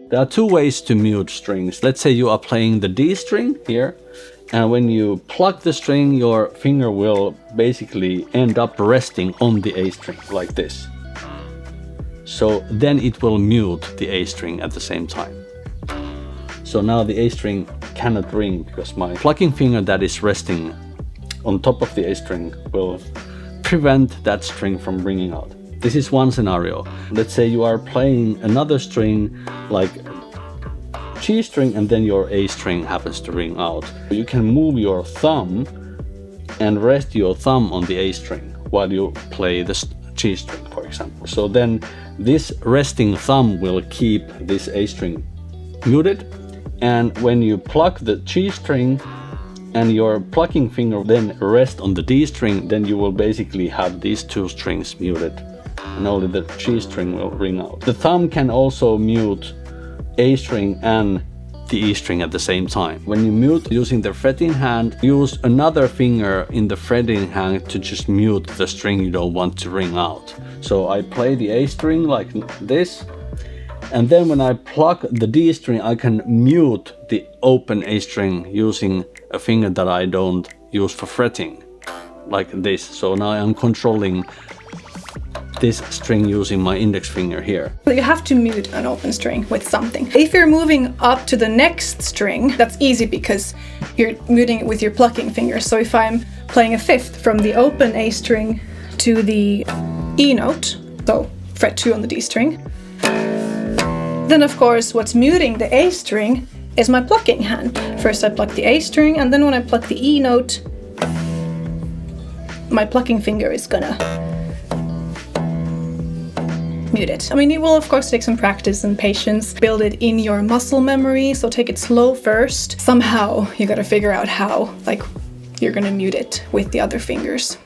There are two ways to mute strings. Let's say you are playing the D string here, and when you pluck the string, your finger will basically end up resting on the A string like this. So then it will mute the A string at the same time. So now the A string cannot ring because my plucking finger that is resting on top of the A string will prevent that string from ringing out. This is one scenario. Let's say you are playing another string like G string and then your A string happens to ring out. You can move your thumb and rest your thumb on the A string while you play the G string, for example. So then this resting thumb will keep this A string muted, and when you pluck the G string and your plucking finger then rest on the D string, then you will basically have these two strings muted and only the G string will ring out. The thumb can also mute A string and the E string at the same time. When you mute using the fretting hand, use another finger in the fretting hand to just mute the string you don't want to ring out. So I play the A string like this, and then when I pluck the D string, I can mute the open A string using a finger that I don't use for fretting, like this. So now I'm controlling this string using my index finger here. You have to mute an open string with something. If you're moving up to the next string, that's easy because you're muting it with your plucking finger. So if I'm playing a fifth from the open A string to the E note, so fret 2 on the D string, then of course what's muting the A string is my plucking hand. First I pluck the A string, and then when I pluck the E note, my plucking finger is gonna mute it. I mean, it will of course take some practice and patience, build it in your muscle memory, so take it slow first. Somehow you gotta figure out how, like, you're gonna mute it with the other fingers.